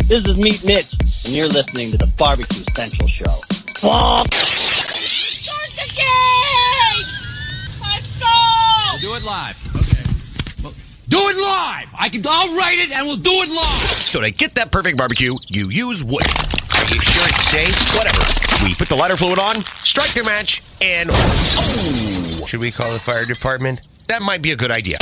This is Meat Mitch, and you're listening to the Barbecue Central Show. Start the game! Let's go! We'll do it live. Okay. Well, do it live! I'll write it and we'll do it live! So to get that perfect barbecue, you use wood. Are you sure it's safe? Whatever. We put the lighter fluid on, strike the match, and... Oh! Should we call the fire department? That might be a good idea.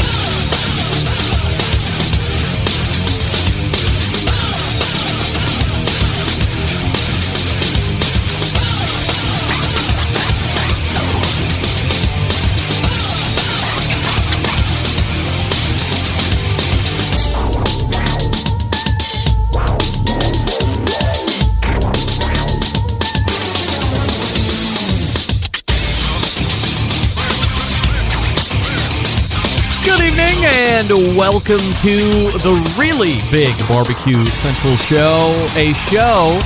And welcome to the really big Barbecue Central Show, a show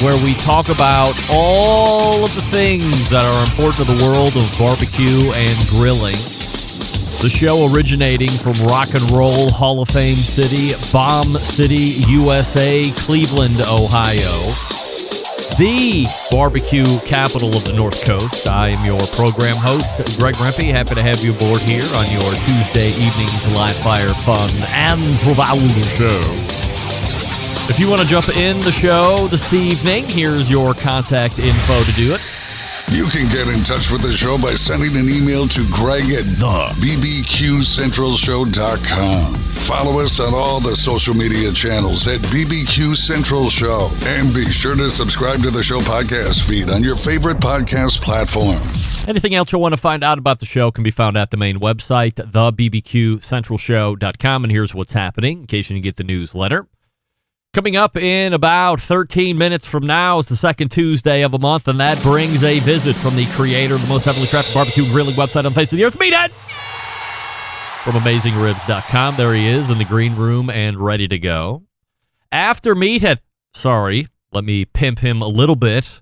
where we talk about all of the things that are important to the world of barbecue and grilling. The show originating from Rock and Roll Hall of Fame City, Bomb City, USA, Cleveland, Ohio. The barbecue capital of the North Coast. I am your program host, Greg Rempe. Happy to have you aboard here on your Tuesday evening's live fire fun and throughout the show. If you want to jump in the show this evening, here's your contact info to do it. You can get in touch with the show by sending an email to Greg at bbqcentralshow.com. Follow us on all the social media channels at BBQ Central Show. And be sure to subscribe to the show podcast feed on your favorite podcast platform. Anything else you'll want to find out about the show can be found at the main website, thebbqcentralshow.com. And here's what's happening in case you didn't get the newsletter. Coming up in about 13 minutes from now is the second Tuesday of a month, and that brings a visit from the creator of the most heavily trafficked barbecue and grilling website on the face of the earth, Meathead! From AmazingRibs.com. There he is in the green room and ready to go. After Meathead, let me pimp him a little bit.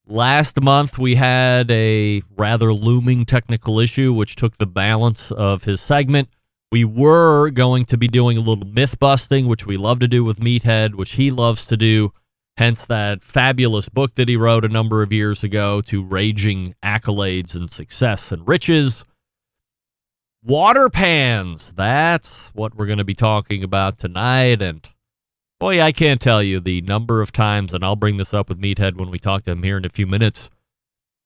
Last month we had a rather looming technical issue which took the balance of his segment. We were going to be doing a little myth busting, which we love to do with Meathead, which he loves to do, hence that fabulous book that he wrote a number of years ago, To Raging Accolades and Success and Riches. Water pans, that's what we're going to be talking about tonight, and boy, I can't tell you the number of times, and I'll bring this up with Meathead when we talk to him here in a few minutes,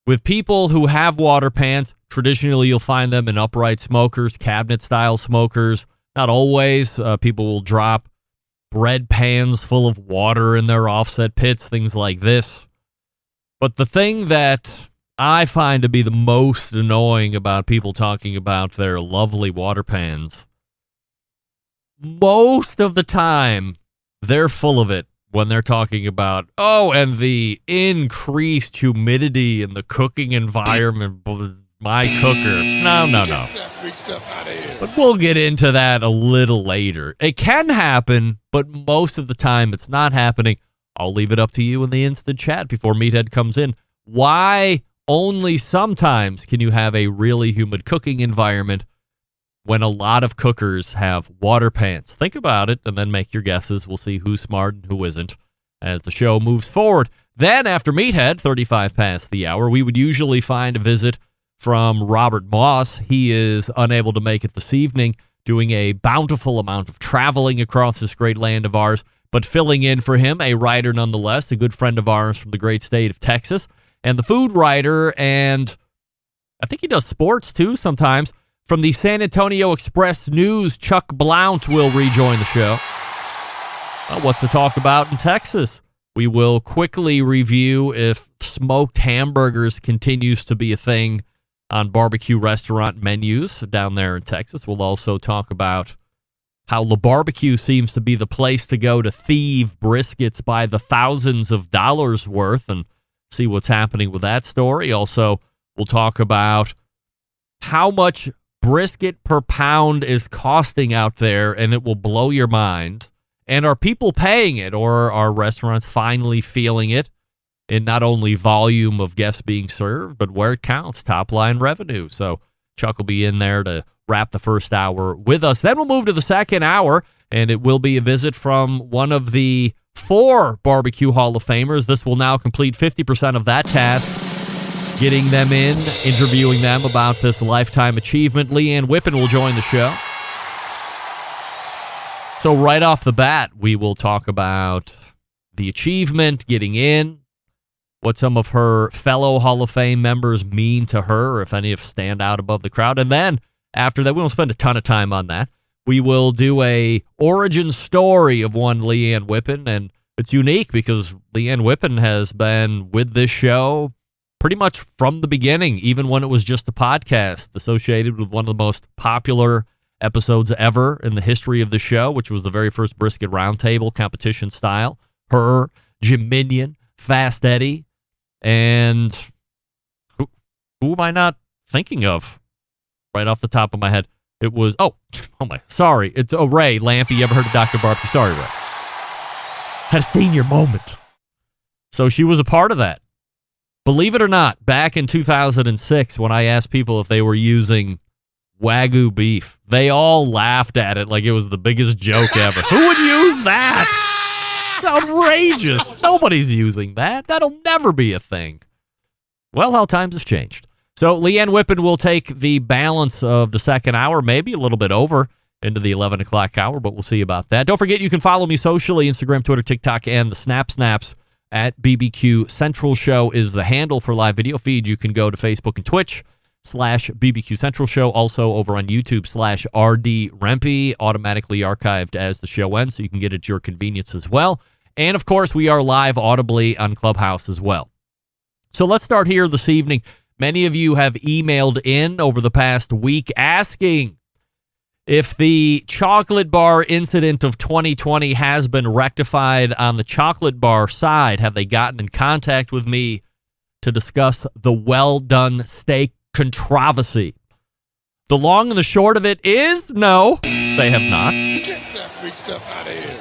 with people who have water pans. Traditionally, you'll find them in upright smokers, cabinet-style smokers. Not always. People will drop bread pans full of water in their offset pits, things like this. But the thing that I find to be the most annoying about people talking about their lovely water pans, most of the time, they're full of it when they're talking about, and the increased humidity in the cooking environment, my cooker. No. But we'll get into that a little later. It can happen, but most of the time it's not happening. I'll leave it up to you in the instant chat before Meathead comes in. Why only sometimes can you have a really humid cooking environment when a lot of cookers have water pans? Think about it and then make your guesses. We'll see who's smart and who isn't as the show moves forward. Then after Meathead, 35 past the hour, we would usually find a visit from Robert Moss. He is unable to make it this evening, doing a bountiful amount of traveling across this great land of ours, but filling in for him, a writer nonetheless, a good friend of ours from the great state of Texas, and the food writer, and I think he does sports too sometimes, from the San Antonio Express News, Chuck Blount will rejoin the show. Well, what's to talk about in Texas? We will quickly review if smoked hamburgers continues to be a thing on barbecue restaurant menus down there in Texas. We'll also talk about how La Barbecue seems to be the place to go to thieve briskets by the thousands of dollars worth and see what's happening with that story. Also, we'll talk about how much brisket per pound is costing out there, and it will blow your mind. And are people paying it, or are restaurants finally feeling it in not only volume of guests being served, but where it counts, top line revenue? So Chuck will be in there to wrap the first hour with us. Then we'll move to the second hour, and it will be a visit from one of the 4 Barbecue Hall of Famers. This will now complete 50% of that task, getting them in, interviewing them about this lifetime achievement. Leanne Whippen will join the show. So right off the bat, we will talk about the achievement, getting in, what some of her fellow Hall of Fame members mean to her, or if any of stand out above the crowd. And then after that, we won't spend a ton of time on that. We will do a origin story of one Leanne Whippen, and it's unique because Leanne Whippen has been with this show pretty much from the beginning, even when it was just a podcast associated with one of the most popular episodes ever in the history of the show, which was the very first Brisket Roundtable competition style. Her, Jim Minion, Fast Eddie, and who am I not thinking of right off the top of my head? It was, sorry. It's Ray Lampe. You ever heard of Dr. Barbecue? Sorry, Ray. Had a senior moment. So she was a part of that. Believe it or not, back in 2006, when I asked people if they were using Wagyu beef, they all laughed at it like it was the biggest joke ever. Who would use that? It's outrageous. Nobody's using that. That'll never be a thing. Well, how times have changed. So Leanne Whippen will take the balance of the second hour, maybe a little bit over, into the 11 o'clock hour, but we'll see about that. Don't forget, you can follow me socially, Instagram, Twitter, TikTok, and the Snaps. At BBQ Central Show is the handle for live video feed. You can go to Facebook and Twitch /BBQ Central Show. Also over on YouTube /RD Rempe, automatically archived as the show ends, so you can get it at your convenience as well. And of course, we are live audibly on Clubhouse as well. So let's start here this evening. Many of you have emailed in over the past week asking if the chocolate bar incident of 2020 has been rectified on the chocolate bar side. Have they gotten in contact with me to discuss the well-done steak controversy? The long and the short of it is no, they have not. Get that big stuff out of here.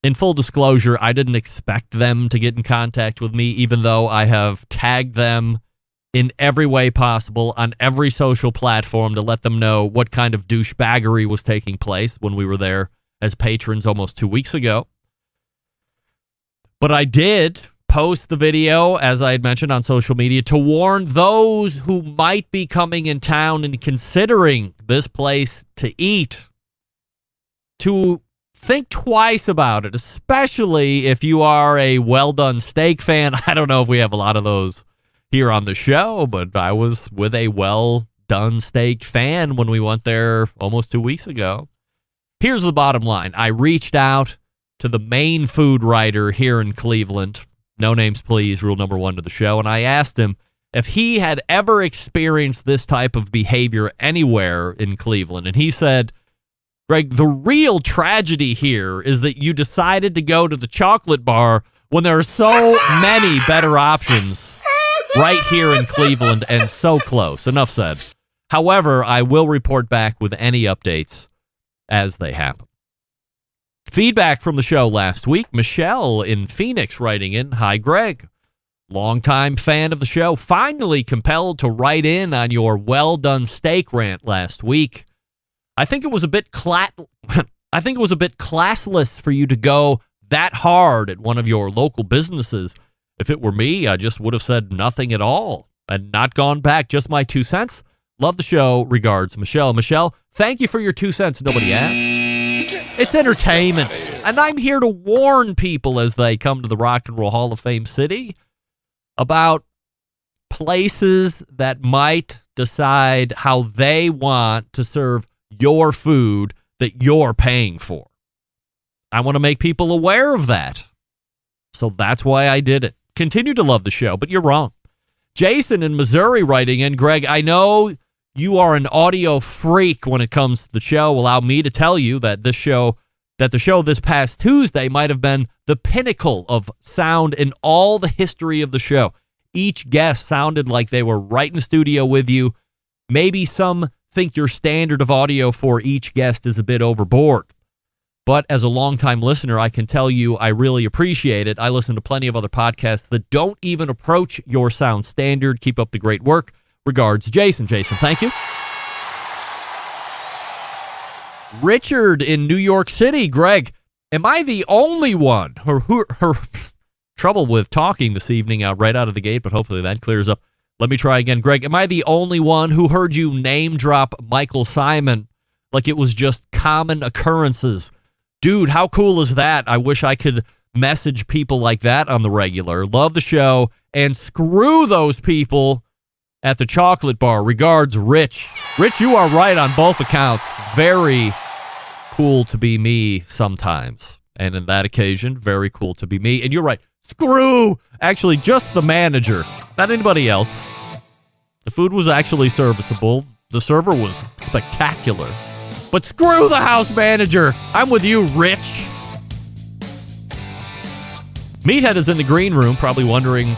In full disclosure, I didn't expect them to get in contact with me, even though I have tagged them in every way possible on every social platform to let them know what kind of douchebaggery was taking place when we were there as patrons almost 2 weeks ago. But I did post the video, as I had mentioned, on social media to warn those who might be coming in town and considering this place to eat to think twice about it, especially if you are a well-done steak fan. I don't know if we have a lot of those here on the show, but I was with a well-done steak fan when we went there almost 2 weeks ago. Here's the bottom line. I reached out to the main food writer here in Cleveland, no names please, rule number 1 to the show, and I asked him if he had ever experienced this type of behavior anywhere in Cleveland. And he said, Greg, the real tragedy here is that you decided to go to the chocolate bar when there are so many better options right here in Cleveland and so close. Enough said. However, I will report back with any updates as they happen. Feedback from the show last week. Michelle in Phoenix writing in, "Hi, Greg. Longtime fan of the show. Finally compelled to write in on your well-done steak rant last week. I think it was a bit classless for you to go that hard at one of your local businesses. If it were me, I just would have said nothing at all and not gone back. Just my 2 cents. Love the show. Regards, Michelle." Michelle, thank you for your 2 cents. Nobody asked. It's entertainment. And I'm here to warn people as they come to the Rock and Roll Hall of Fame city about places that might decide how they want to serve your food that you're paying for. I want to make people aware of that. So that's why I did it. Continue to love the show, but you're wrong. Jason in Missouri writing in, "Greg, I know you are an audio freak when it comes to the show. Allow me to tell you that the show this past Tuesday might have been the pinnacle of sound in all the history of the show. Each guest sounded like they were right in studio with you. Maybe some think your standard of audio for each guest is a bit overboard. But as a longtime listener, I can tell you I really appreciate it. I listen to plenty of other podcasts that don't even approach your sound standard. Keep up the great work. Regards, Jason." Jason, thank you. Richard in New York City. "Greg, am I the only one? Her trouble with talking this evening right out of the gate, but hopefully that clears up. Let me try again. Greg, am I the only one who heard you name drop Michael Simon like it was just common occurrences? Dude, how cool is that? I wish I could message people like that on the regular. Love the show, and screw those people at the chocolate bar. Regards, Rich. Rich, you are right on both accounts. Very cool to be me sometimes. And in that occasion, very cool to be me. And you're right. Screw! Actually, just the manager, not anybody else. The food was actually serviceable. The server was spectacular. But screw the house manager. I'm with you, Rich. Meathead is in the green room, probably wondering,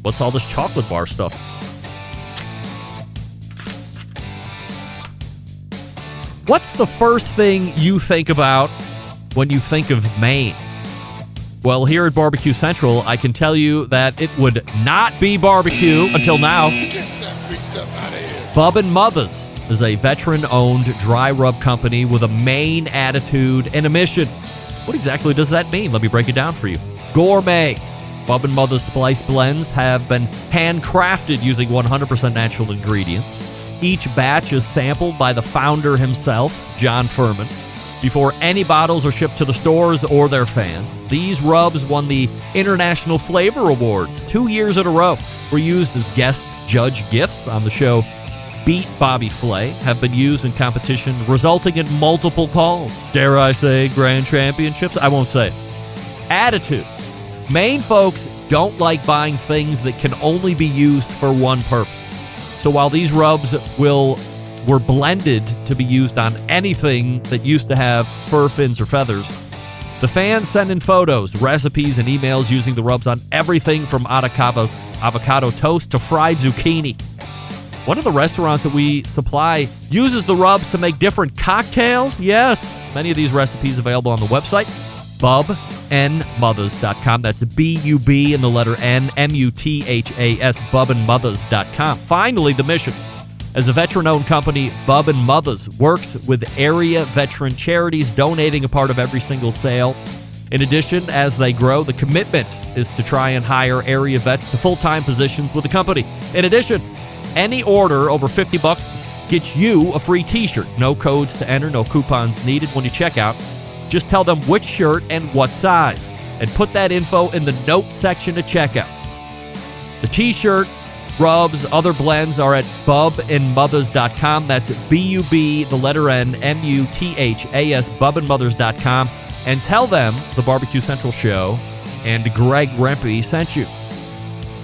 what's all this chocolate bar stuff? What's the first thing you think about when you think of Maine? Well, here at Barbecue Central, I can tell you that it would not be barbecue until now. Bub and Mothers is a veteran-owned dry rub company with a Maine attitude and a mission. What exactly does that mean? Let me break it down for you. Gourmet. Bub and Mother's Splice blends have been handcrafted using 100% natural ingredients. Each batch is sampled by the founder himself, John Furman, before any bottles are shipped to the stores or their fans. These rubs won the International Flavor Awards 2 years in a row, were used as guest judge gifts on the show Beat Bobby Flay, have been used in competition, resulting in multiple calls. Dare I say grand championships? I won't say it. Attitude. Maine folks don't like buying things that can only be used for one purpose. So while these rubs were blended to be used on anything that used to have fur, fins, or feathers, the fans send in photos, recipes, and emails using the rubs on everything from avocado toast to fried zucchini. One of the restaurants that we supply uses the rubs to make different cocktails. Yes, many of these recipes available on the website, bubnmothers.com. That's B-U-B and the letter N, M-U-T-H-A-S, bubandmothers.com. Finally, the mission. As a veteran-owned company, Bub and Mothers works with area veteran charities, donating a part of every single sale. In addition, as they grow, the commitment is to try and hire area vets to full-time positions with the company. In addition, any order over $50 gets you a free t-shirt. No codes to enter, no coupons needed when you check out. Just tell them which shirt and what size, and put that info in the note section at checkout. The t-shirt, rubs, other blends are at bubandmothers.com. That's B-U-B, the letter N, M-U-T-H-A-S, bubandmothers.com. And tell them the Barbecue Central show and Greg Rempe sent you.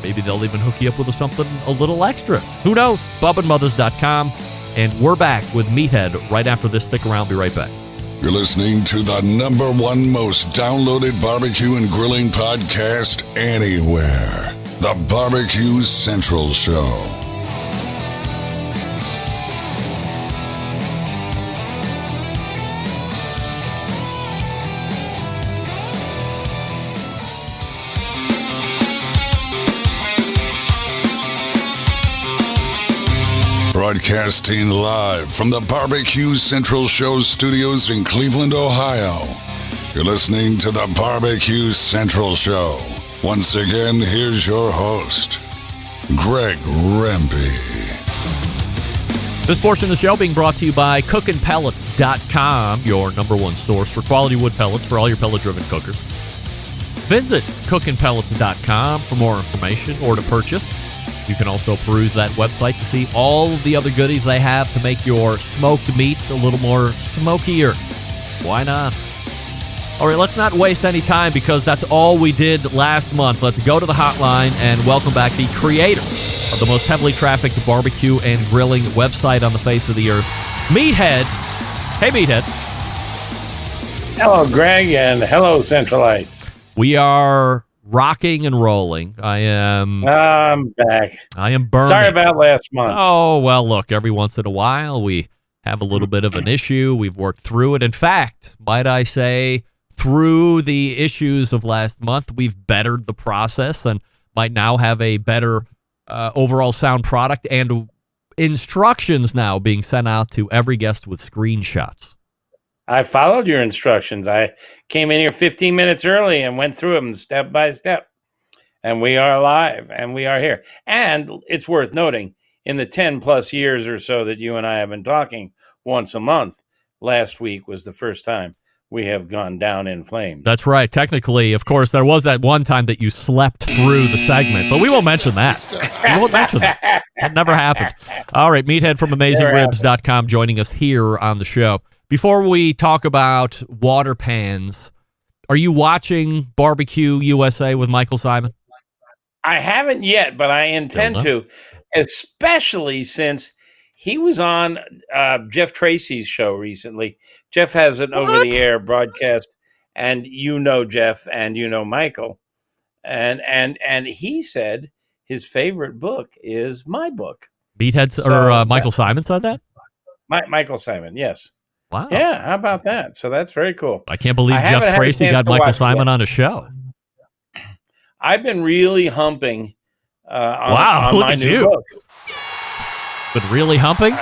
Maybe they'll even hook you up with something a little extra. Who knows? bubandmothers.com. And we're back with Meathead right after this. Stick around. Be right back. You're listening to the #1 most downloaded barbecue and grilling podcast anywhere. The Barbecue Central Show. Broadcasting live from the Barbecue Central Show studios in Cleveland, Ohio. You're listening to the Barbecue Central Show. Once again, here's your host, Greg Rempe. This portion of the show being brought to you by cookinpellets.com, your #1 source for quality wood pellets for all your pellet-driven cookers. Visit cookinpellets.com for more information or to purchase. You can also peruse that website to see all the other goodies they have to make your smoked meats a little more smokier. Why not? All right, let's not waste any time because that's all we did last month. Let's go to the hotline and welcome back the creator of the most heavily trafficked barbecue and grilling website on the face of the earth, Meathead. Hey, Meathead. Hello, Greg, and hello, Centralites. We are rocking and rolling. I'm back. I am burning. Sorry about last month. Oh, well, look, every once in a while we have a little bit of an issue. We've worked through it. In fact, might I say, through the issues of last month, we've bettered the process and might now have a better overall sound product and instructions now being sent out to every guest with screenshots. I followed your instructions. I came in here 15 minutes early and went through them step by step. And we are live and we are here. And it's worth noting, in the 10 plus years or so that you and I have been talking once a month, last week was the first time we have gone down in flames. That's right. Technically, of course, there was that one time that you slept through the segment, but we won't mention that. We won't mention that. That never happened. All right, Meathead from AmazingRibs.com joining us here on the show. Before we talk about water pans, are you watching Barbecue USA with Michael Simon? I haven't yet, but I intend to, especially since he was on Jeff Tracy's show recently. Jeff has an over-the-air broadcast, and you know Jeff and you know Michael, and he said his favorite book is my book. Michael Simon said that? Michael Simon, yes. Wow. Yeah, how about that? So that's very cool. I can't believe Jeff Tracy got Michael Simon on a show. I've been really humping on look my at new you. book. But really humping?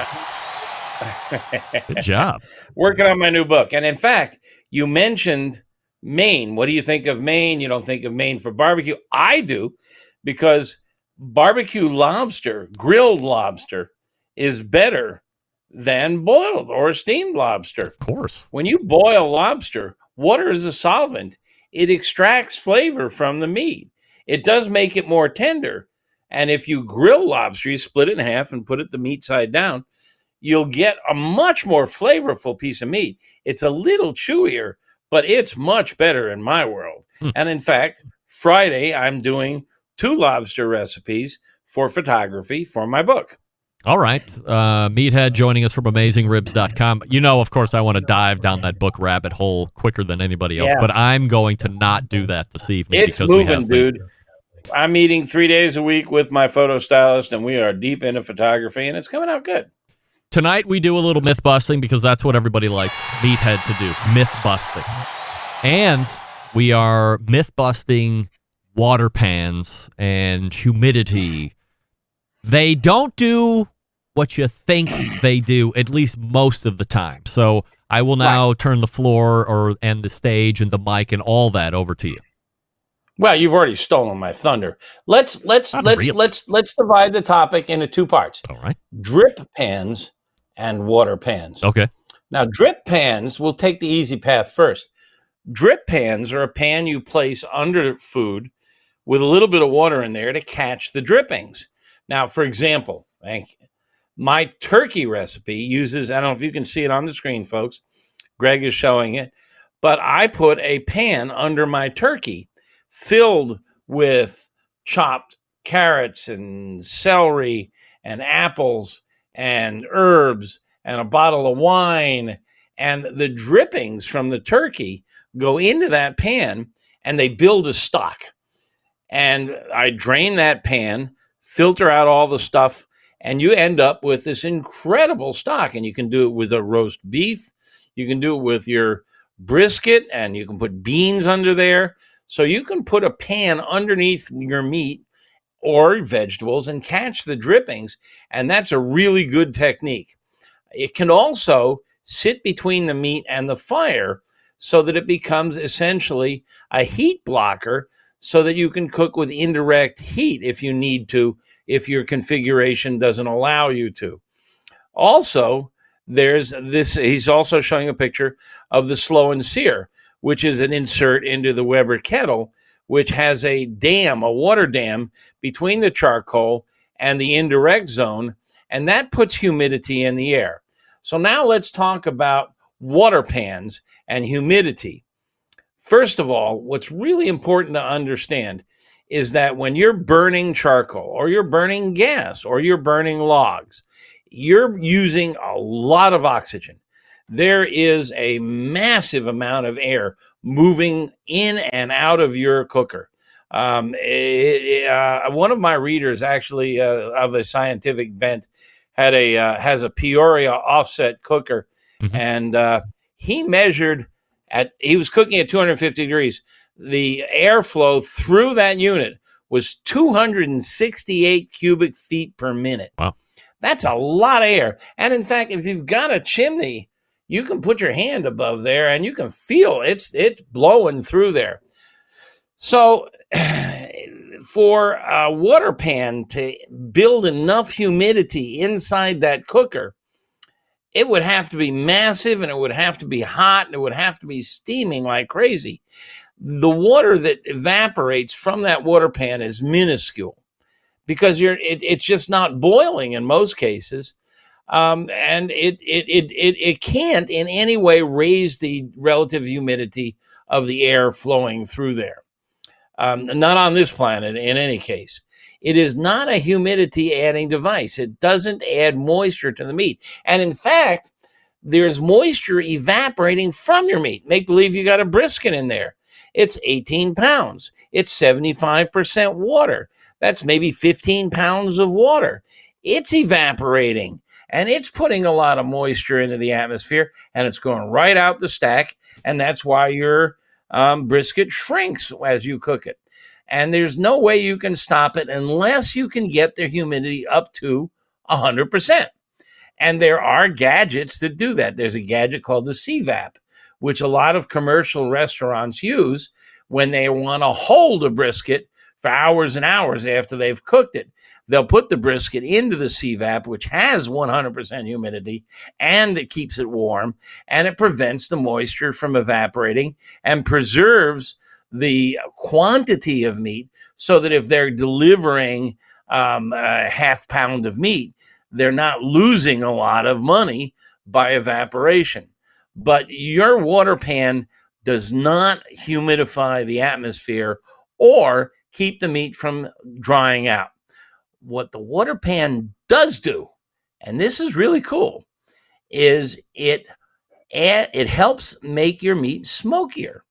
Good job. Working on my new book. And in fact, you mentioned Maine. What do you think of Maine? You don't think of Maine for barbecue. I do, because barbecue lobster, grilled lobster, is better than boiled or steamed lobster. Of course. When you boil lobster, water is a solvent. It extracts flavor from the meat. It does make it more tender. And if you grill lobster, you split it in half and put it the meat side down, you'll get a much more flavorful piece of meat. It's a little chewier, but it's much better in my world. And in fact, Friday, I'm doing 2 lobster recipes for photography for my book. All right. Meathead joining us from AmazingRibs.com. You know, of course, I want to dive down that book rabbit hole quicker than anybody else, but I'm going to not do that this evening. It's because moving, we have dude. I'm meeting 3 days a week with my photo stylist, and we are deep into photography, and it's coming out good. Tonight, we do a little myth busting because that's what everybody likes Meathead to do, myth busting. And we are myth busting water pans and humidity. They don't do what you think they do, at least most of the time. So I will now turn the floor and the stage and the mic and all that over to you. Well, you've already stolen my thunder. Let's divide the topic into 2 parts. All right. Drip pans and water pans. Okay. Now, drip pans, we'll take the easy path first. Drip pans are a pan you place under food with a little bit of water in there to catch the drippings. Now, for example, my turkey recipe uses, I don't know if you can see it on the screen, folks. Greg is showing it. But I put a pan under my turkey filled with chopped carrots and celery and apples and herbs and a bottle of wine. And the drippings from the turkey go into that pan and they build a stock. And I drain that pan, filter out all the stuff, and you end up with this incredible stock. And you can do it with a roast beef. You can do it with your brisket, and you can put beans under there. So you can put a pan underneath your meat or vegetables and catch the drippings. And that's a really good technique. It can also sit between the meat and the fire so that it becomes essentially a heat blocker, so that you can cook with indirect heat if you need to, if your configuration doesn't allow you to. Also, there's this, he's also showing a picture of the Slow and Sear, which is an insert into the Weber kettle, which has a dam, a water dam, between the charcoal and the indirect zone, and that puts humidity in the air. So now let's talk about water pans and humidity. First of all, what's really important to understand is that when you're burning charcoal or you're burning gas or you're burning logs, you're using a lot of oxygen. There is a massive amount of air moving in and out of your cooker. One of my readers, actually of a scientific bent, has a Peoria offset cooker, and he measured he was cooking at 250 degrees. The airflow through that unit was 268 cubic feet per minute. Wow. That's a lot of air. And in fact, if you've got a chimney, you can put your hand above there and you can feel it's blowing through there. So for a water pan to build enough humidity inside that cooker, it would have to be massive, and it would have to be hot, and it would have to be steaming like crazy. The water that evaporates from that water pan is minuscule because it's just not boiling in most cases. And it can't in any way raise the relative humidity of the air flowing through there. Not on this planet in any case. It is not a humidity adding device. It doesn't add moisture to the meat. And in fact, there's moisture evaporating from your meat. Make believe you got a brisket in there. It's 18 pounds. It's 75% water. That's maybe 15 pounds of water. It's evaporating, and it's putting a lot of moisture into the atmosphere, and it's going right out the stack, and that's why your brisket shrinks as you cook it. And there's no way you can stop it unless you can get the humidity up to 100%. And there are gadgets that do that. There's a gadget called the CVAP, which a lot of commercial restaurants use when they want to hold a brisket for hours and hours after they've cooked it. They'll put the brisket into the CVAP, which has 100% humidity, and it keeps it warm, and it prevents the moisture from evaporating and preserves the quantity of meat so that if they're delivering a half pound of meat, they're not losing a lot of money by evaporation. But your water pan does not humidify the atmosphere or keep the meat from drying out. What the water pan does do, and this is really cool, is it helps make your meat smokier.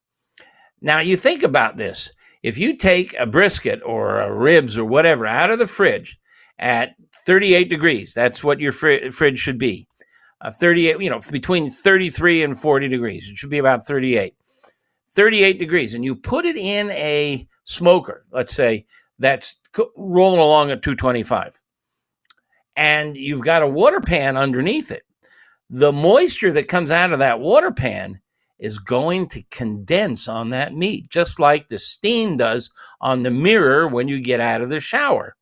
Now, you think about this. If you take a brisket or a ribs or whatever out of the fridge at 38 degrees, that's what your fridge should be. 38, between 33 and 40 degrees. It should be about 38. 38 degrees. And you put it in a smoker, let's say, that's rolling along at 225. And you've got a water pan underneath it. The moisture that comes out of that water pan is going to condense on that meat, just like the steam does on the mirror when you get out of the shower.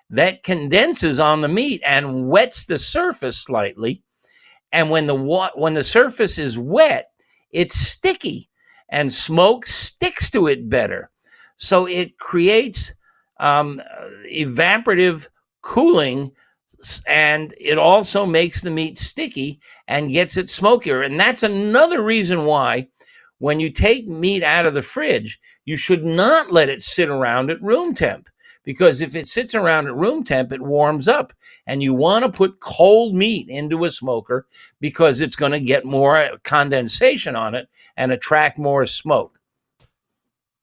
That condenses on the meat and wets the surface slightly. And when the surface is wet, it's sticky, and smoke sticks to it better. So it creates evaporative cooling, and it also makes the meat sticky and gets it smokier. And that's another reason why when you take meat out of the fridge, you should not let it sit around at room temp, because if it sits around at room temp, it warms up, and you want to put cold meat into a smoker because it's going to get more condensation on it and attract more smoke.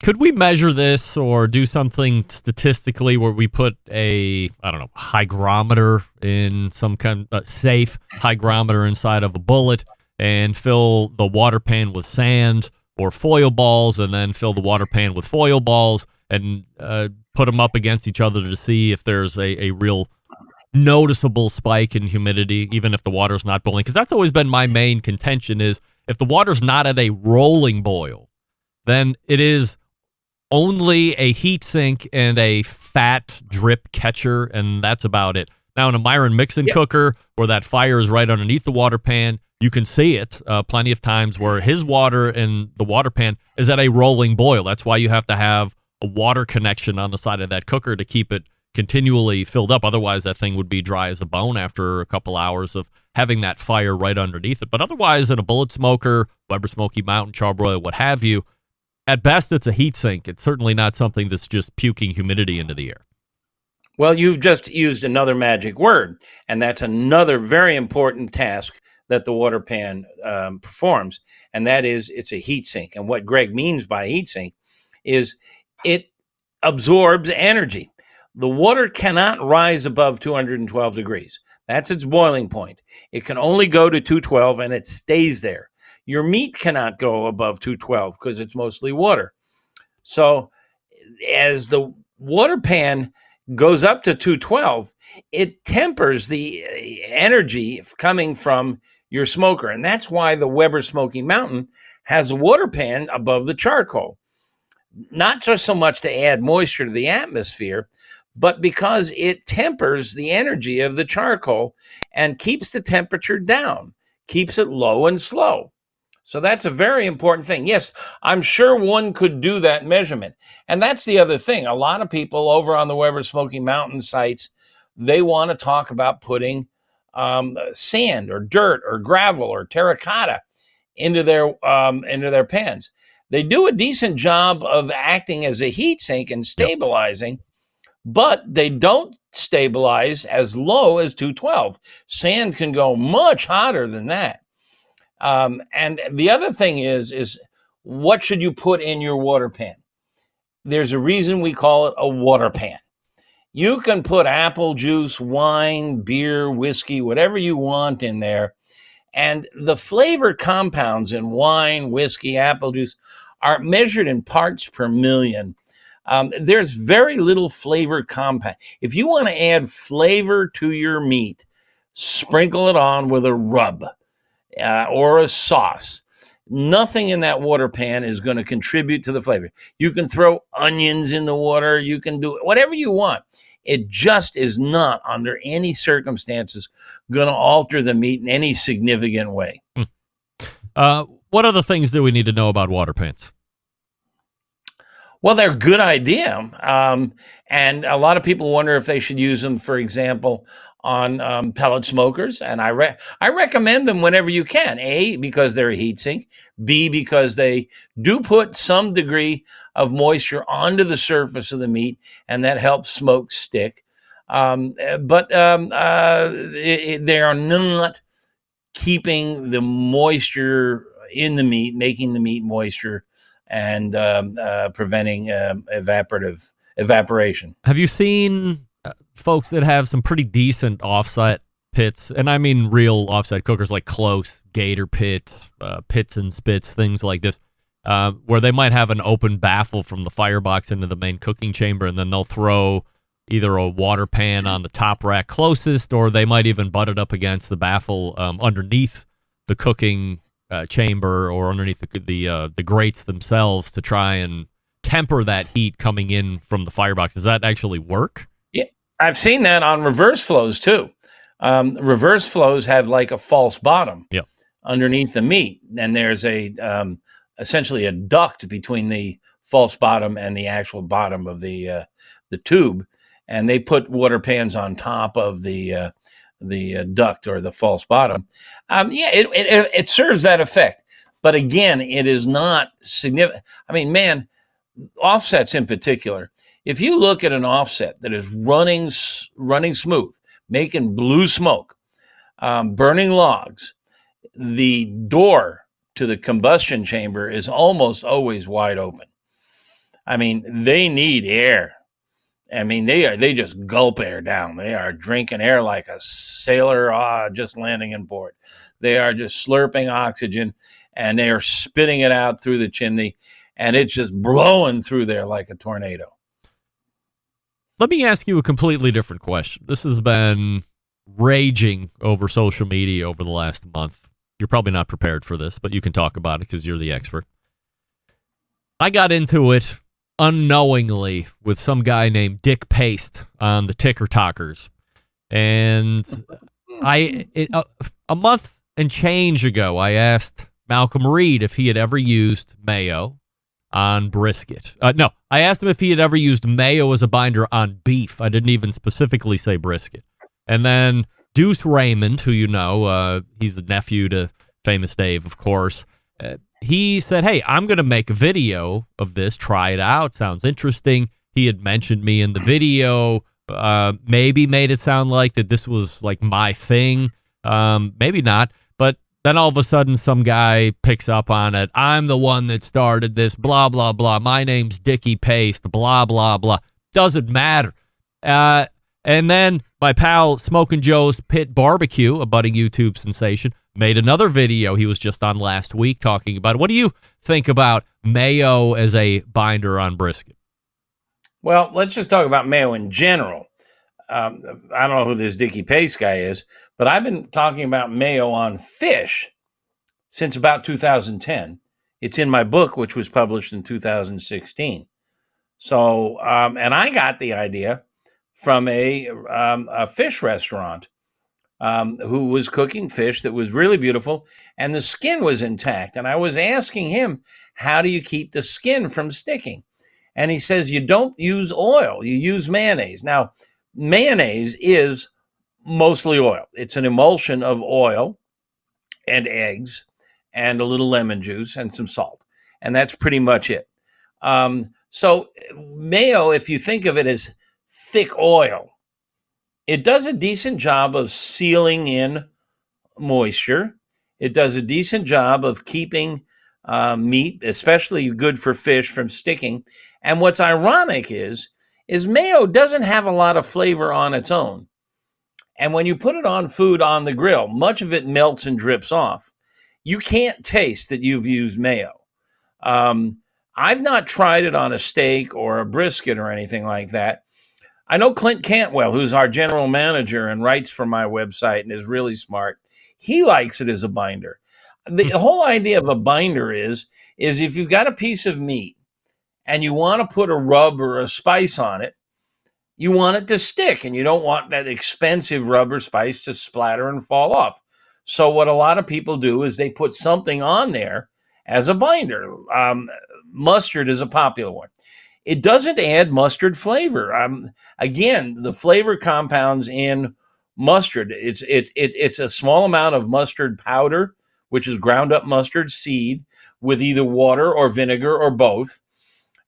Could we measure this or do something statistically where we put a hygrometer in some kind of safe hygrometer inside of a bullet and fill the water pan with sand or foil balls, and then fill the water pan with foil balls and put them up against each other to see if there's a real noticeable spike in humidity, even if the water's not boiling? Because that's always been my main contention, is if the water's not at a rolling boil, then it is only a heat sink and a fat drip catcher, and that's about it. Now, in a Myron Mixon cooker, where that fire is right underneath the water pan, you can see it plenty of times where his water in the water pan is at a rolling boil. That's why you have to have a water connection on the side of that cooker to keep it continually filled up. Otherwise, that thing would be dry as a bone after a couple hours of having that fire right underneath it. But otherwise, in a bullet smoker, Weber Smoky Mountain, charbroil, what have you, at best, it's a heat sink. It's certainly not something that's just puking humidity into the air. Well, you've just used another magic word, and that's another very important task that the water pan performs, and that is it's a heat sink. And what Greg means by heat sink is it absorbs energy. The water cannot rise above 212 degrees. That's its boiling point. It can only go to 212, and it stays there. Your meat cannot go above 212 because it's mostly water. So as the water pan goes up to 212, it tempers the energy coming from your smoker. And that's why the Weber Smoky Mountain has a water pan above the charcoal. Not just so much to add moisture to the atmosphere, but because it tempers the energy of the charcoal and keeps the temperature down, keeps it low and slow. So that's a very important thing. Yes, I'm sure one could do that measurement. And that's the other thing. A lot of people over on the Weber Smoky Mountain sites, they want to talk about putting sand or dirt or gravel or terracotta into their pans. They do a decent job of acting as a heat sink and stabilizing, but they don't stabilize as low as 212. Sand can go much hotter than that. And the other thing is what should you put in your water pan? There's a reason we call it a water pan. You can put apple juice, wine, beer, whiskey, whatever you want in there. And the flavor compounds in wine, whiskey, apple juice are measured in parts per million. There's very little flavor compound. If you want to add flavor to your meat, sprinkle it on with a rub or a sauce. Nothing in that water pan is going to contribute to the flavor. You can throw onions in the water. You can do whatever you want. It just is not, under any circumstances, going to alter the meat in any significant way. What other things do we need to know about water pans? Well, they're a good idea. And a lot of people wonder if they should use them, for example, on pellet smokers. And I recommend them whenever you can. A, because they're a heat sink. B, because they do put some degree of moisture onto the surface of the meat, and that helps smoke stick. But they are not keeping the moisture in the meat, making the meat moisture, and preventing evaporation. Have you seen folks that have some pretty decent offset pits? And I mean real offset cookers like Close, Gator Pit, Pits and Spits, things like this, where they might have an open baffle from the firebox into the main cooking chamber, and then they'll throw either a water pan on the top rack closest, or they might even butt it up against the baffle underneath the cooking chamber or underneath the grates themselves to try and temper that heat coming in from the firebox. Does that actually work? Yeah, I've seen that on reverse flows too. Reverse flows have like a false bottom underneath the meat, and there's a essentially a duct between the false bottom and the actual bottom of the tube, and they put water pans on top of the duct or the false bottom. It serves that effect, but again, it is not significant. I mean, man, offsets in particular. If you look at an offset that is running smooth, making blue smoke, burning logs, the door to the combustion chamber is almost always wide open. I mean, they need air. I mean, they just gulp air down. They are drinking air like a sailor just landing in port. They are just slurping oxygen, and they are spitting it out through the chimney, and it's just blowing through there like a tornado. Let me ask you a completely different question. This has been raging over social media over the last month. You're probably not prepared for this, but you can talk about it because you're the expert. I got into it unknowingly with some guy named Dick Paste on the Ticker Talkers. And a month and change ago, I asked Malcolm Reed if he had ever used mayo on brisket. No, I asked him if he had ever used mayo as a binder on beef. I didn't even specifically say brisket. And then Deuce Raymond, who you know, he's the nephew to Famous Dave, of course, he said, hey, I'm going to make a video of this, try it out, sounds interesting. He had mentioned me in the video, maybe made it sound like that this was like my thing, maybe not, but then all of a sudden some guy picks up on it. I'm the one that started this, blah, blah, blah. My name's Dickie Paste, blah, blah, blah. Doesn't matter. And then my pal Smokin' Joe's Pit Barbecue, a budding YouTube sensation, made another video he was just on last week talking about it. What do you think about mayo as a binder on brisket? Well, let's just talk about mayo in general. I don't know who this Dickie Pace guy is, but I've been talking about mayo on fish since about 2010. It's in my book, which was published in 2016. So, and I got the idea from a fish restaurant who was cooking fish that was really beautiful, and the skin was intact. And I was asking him, how do you keep the skin from sticking? And he says, you don't use oil, you use mayonnaise. Now, mayonnaise is mostly oil. It's an emulsion of oil and eggs and a little lemon juice and some salt. And that's pretty much it. So mayo, if you think of it as thick oil, it does a decent job of sealing in moisture. It does a decent job of keeping meat, especially good for fish, from sticking. And what's ironic is mayo doesn't have a lot of flavor on its own. And when you put it on food on the grill, much of it melts and drips off. You can't taste that you've used mayo. I've not tried it on a steak or a brisket or anything like that. I know Clint Cantwell, who's our general manager and writes for my website and is really smart. He likes it as a binder. The whole idea of a binder is if you've got a piece of meat and you want to put a rub or a spice on it, you want it to stick, and you don't want that expensive rub or spice to splatter and fall off. So what a lot of people do is they put something on there as a binder. Mustard is a popular one. It doesn't add mustard flavor. Again, the flavor compounds in mustard, it's a small amount of mustard powder, which is ground up mustard seed, with either water or vinegar or both.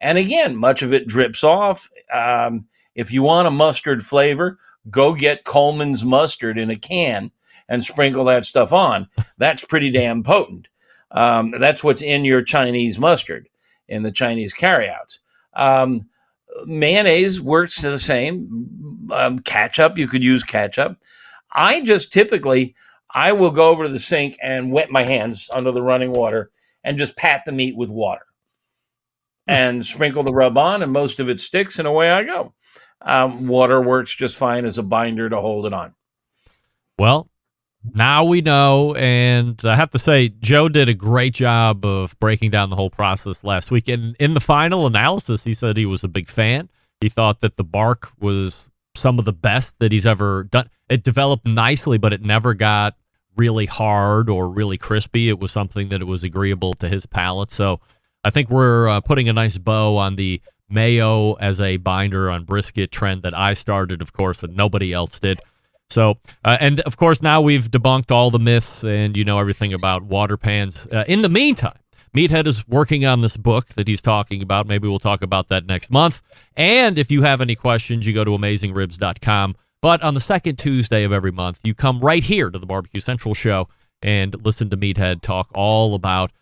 And again, much of it drips off. If you want a mustard flavor, go get Coleman's mustard in a can and sprinkle that stuff on. That's pretty damn potent. That's what's in your Chinese mustard, in the Chinese carryouts. Mayonnaise works the same. Ketchup, you could use ketchup. I will go over to the sink and wet my hands under the running water and just pat the meat with water and sprinkle the rub on, and most of it sticks, and away I go. Water works just fine as a binder to hold it on. Well, now we know, and I have to say, Joe did a great job of breaking down the whole process last week. And in the final analysis, he said he was a big fan. He thought that the bark was some of the best that he's ever done. It developed nicely, but it never got really hard or really crispy. It was something that it was agreeable to his palate. So I think we're putting a nice bow on the mayo as a binder on brisket trend that I started, of course, and nobody else did. So, and of course, now we've debunked all the myths and you know everything about water pans. In the meantime, Meathead is working on this book that he's talking about. Maybe we'll talk about that next month. And if you have any questions, you go to AmazingRibs.com. But on the second Tuesday of every month, you come right here to the Barbecue Central show and listen to Meathead talk all about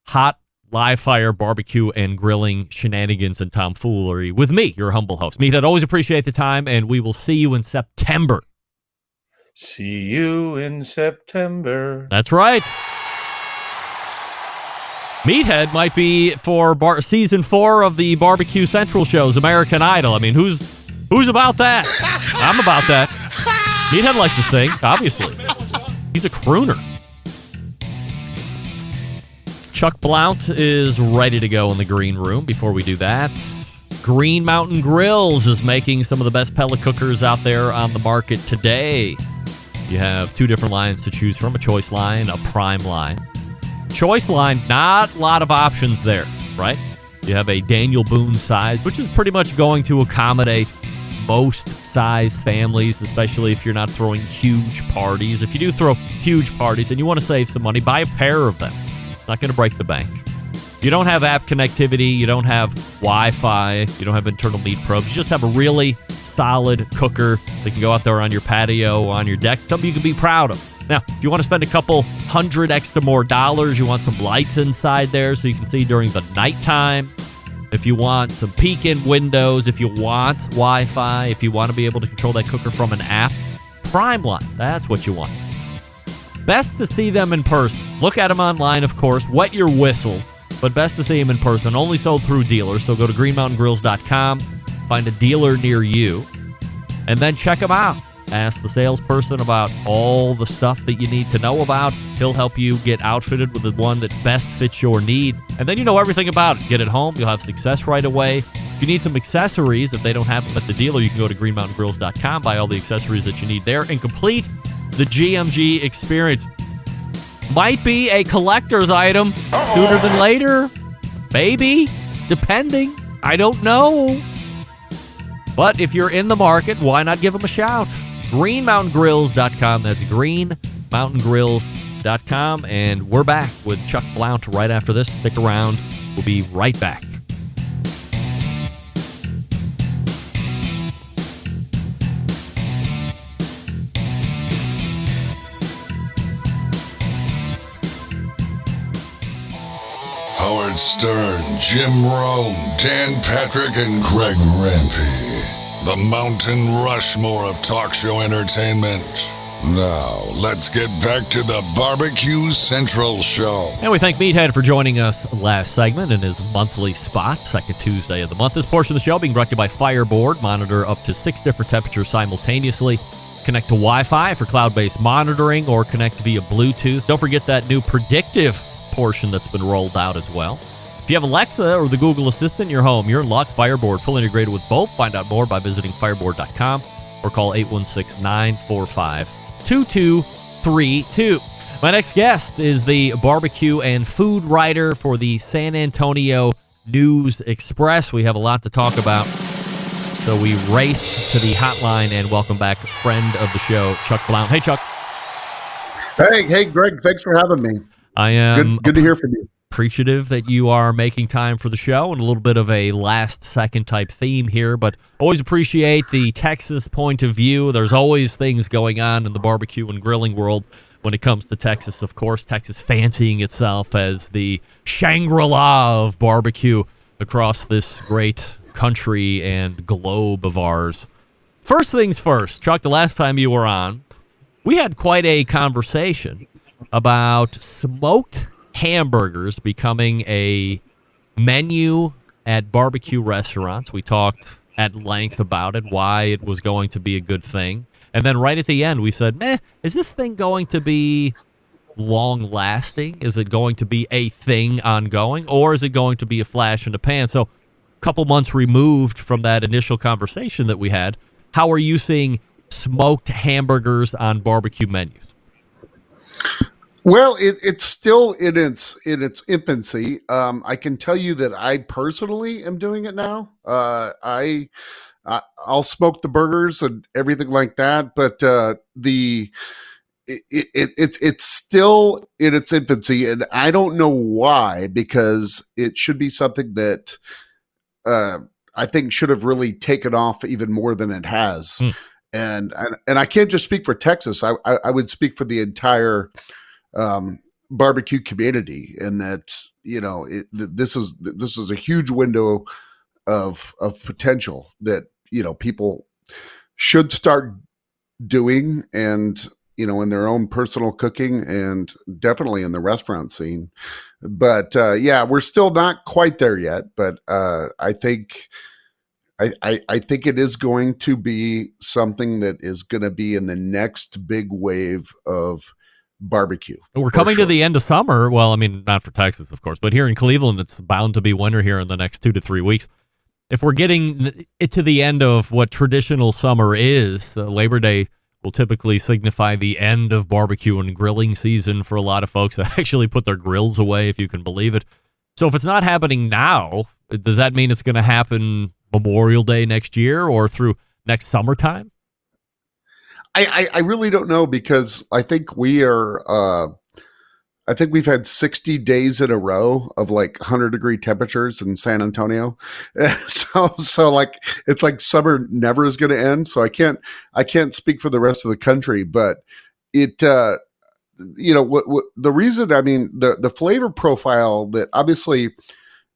hot live fire barbecue and grilling shenanigans and tomfoolery with me, your humble host. Meathead, always appreciate the time, and we will see you in September. See you in September. That's right. Meathead might be for season 4 of the Barbecue Central show's American Idol. I mean, who's about that? I'm about that. Meathead likes to sing, obviously. He's a crooner. Chuck Blount is ready to go in the green room. Before we do that, Green Mountain Grills is making some of the best pellet cookers out there on the market today. You have 2 different lines to choose from, a choice line, a prime line. Choice line, not a lot of options there, right? You have a Daniel Boone size, which is pretty much going to accommodate most size families, especially if you're not throwing huge parties. If you do throw huge parties and you want to save some money, buy a pair of them. It's not going to break the bank. You don't have app connectivity, you don't have Wi-Fi, you don't have internal meat probes. You just have a really solid cooker that can go out there on your patio or on your deck, something you can be proud of. Now, if you want to spend a couple $100 extra more dollars, you want some lights inside there so you can see during the nighttime. If you want some peek-in windows, if you want Wi-Fi, if you want to be able to control that cooker from an app, Primeline, that's what you want. Best to see them in person. Look at them online, of course. Wet your whistle, but best to see them in person. Only sold through dealers, so go to greenmountaingrills.com, find a dealer near you. and then check them out. Ask the salesperson about all the stuff that you need to know about. He'll help you get outfitted with the one that best fits your needs. And then you know everything about it. Get it home. You'll have success right away. If you need some accessories, if they don't have them at the dealer, you can go to greenmountaingrills.com, buy all the accessories that you need there, and complete the GMG experience. Might be a collector's item sooner than later. Maybe. Depending. I don't know. But if you're in the market, why not give them a shout? greenmountaingrills.com. That's greenmountaingrills.com. And we're back with Chuck Blount right after this. Stick around. We'll be right back. Howard Stern, Jim Rome, Dan Patrick, and Greg Rempe. The Mountain Rushmore of talk show entertainment. Now, let's get back to the Barbecue Central Show. And we thank Meathead for joining us last segment in his monthly spot, second Tuesday of the month. This portion of the show being brought to you by Fireboard. Monitor up to 6 different temperatures simultaneously. Connect to Wi-Fi for cloud-based monitoring or connect via Bluetooth. Don't forget that new predictive portion that's been rolled out as well. If you have Alexa or the Google Assistant in your home, you're in luck. Fireboard, fully integrated with both. Find out more by visiting fireboard.com or call 816-945-2232. My next guest is the barbecue and food writer for the San Antonio News Express. We have a lot to talk about, so we race to the hotline and welcome back friend of the show, Chuck Blount. Hey, Chuck. Hey, Greg. Thanks for having me. I am good to hear from you. Appreciative that you are making time for the show, and a little bit of a last-second type theme here, but always appreciate the Texas point of view. There's always things going on in the barbecue and grilling world when it comes to Texas, of course. Texas fancying itself as the Shangri-La of barbecue across this great country and globe of ours. First things first, Chuck, the last time you were on, we had quite a conversation about smoked hamburgers becoming a menu at barbecue restaurants. We talked at length about it, why it was going to be a good thing. And then right at the end, we said, is this thing going to be long-lasting? Is it going to be a thing ongoing? Or is it going to be a flash in the pan? So a couple months removed from that initial conversation that we had, how are you seeing smoked hamburgers on barbecue menus? Well, it's still in its infancy. I can tell you that I personally am doing it now. I'll smoke the burgers and everything like that, but it's still in its infancy, and I don't know why, because it should be something that I think should have really taken off even more than it has. And I can't just speak for Texas. I would speak for the entire barbecue community, and that, you know, this is a huge window of potential that, you know, people should start doing, and, you know, in their own personal cooking and definitely in the restaurant scene. But yeah, we're still not quite there yet, but I think it is going to be something that is going to be in the next big wave of barbecue. We're coming to the end of summer. Well, I mean, not for Texas, of course, but here in Cleveland, it's bound to be winter here in the next 2 to 3 weeks. If we're getting it to the end of what traditional summer is, Labor Day will typically signify the end of barbecue and grilling season for a lot of folks that actually put their grills away, if you can believe it. So if it's not happening now, does that mean it's going to happen Memorial Day next year or through next summertime? I really don't know, because I think we've had 60 days in a row of like 100-degree temperatures in San Antonio. So like, it's like summer never is going to end. So I can't speak for the rest of the country, but it, you know, what the reason, I mean, the flavor profile that, obviously,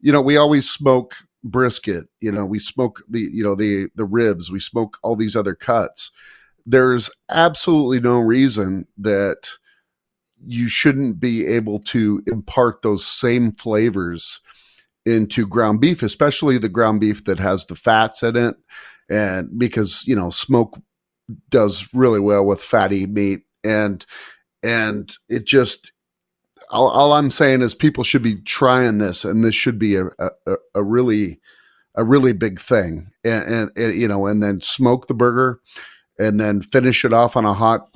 you know, we always smoke brisket, you know, we smoke the ribs, we smoke all these other cuts. There's absolutely no reason that you shouldn't be able to impart those same flavors into ground beef, especially the ground beef that has the fats in it and because smoke does really well with fatty meat, and it just all I'm saying is people should be trying this, and this should be a really big thing, and and then smoke the burger, and then finish it off on a hot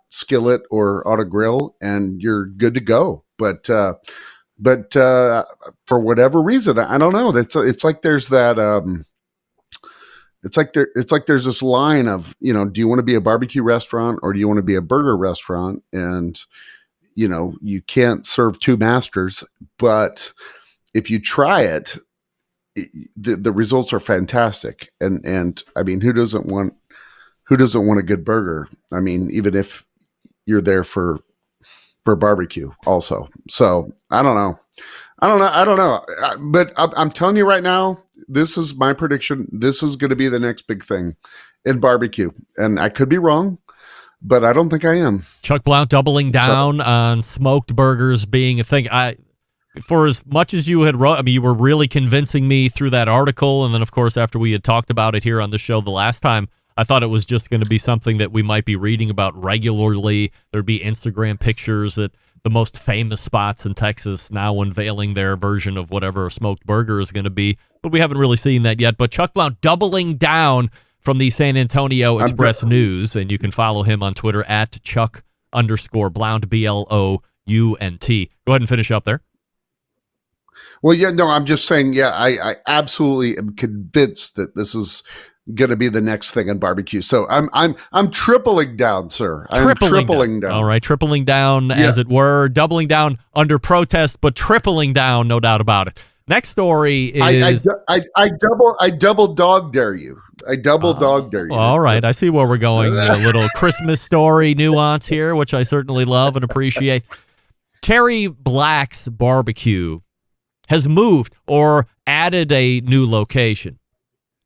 skillet or on a grill, and you're good to go. But for whatever reason, I don't know. It's like there's that. It's like there's this line of, do you want to be a barbecue restaurant or do you want to be a burger restaurant? And you can't serve two masters, but if you try it, the results are fantastic. And I mean, who doesn't want a good burger? I mean, even if you're there for barbecue also. So I don't know. But I'm telling you right now, this is my prediction. This is going to be the next big thing in barbecue. And I could be wrong, but I don't think I am. Chuck Blount doubling down on smoked burgers being a thing. For as much as you had wrote, I mean, you were really convincing me through that article. And then, of course, after we had talked about it here on the show the last time, I thought it was just going to be something that we might be reading about regularly. There'd be Instagram pictures at the most famous spots in Texas now unveiling their version of whatever a smoked burger is going to be. But we haven't really seen that yet. But Chuck Blount doubling down from the San Antonio Express News, and you can follow him on Twitter at Chuck_Blount, BLOUNT. Go ahead and finish up there. Well, yeah, no, I'm just saying, yeah, I absolutely am convinced that this is going to be the next thing in barbecue. So I'm tripling down, sir. I'm tripling down. All right, tripling down, as it were, doubling down under protest, but tripling down, no doubt about it. Next story is I double dog dare you. I double dog dare you. All right, I see where we're going. A little Christmas story nuance here, which I certainly love and appreciate. Terry Black's Barbecue has moved or added a new location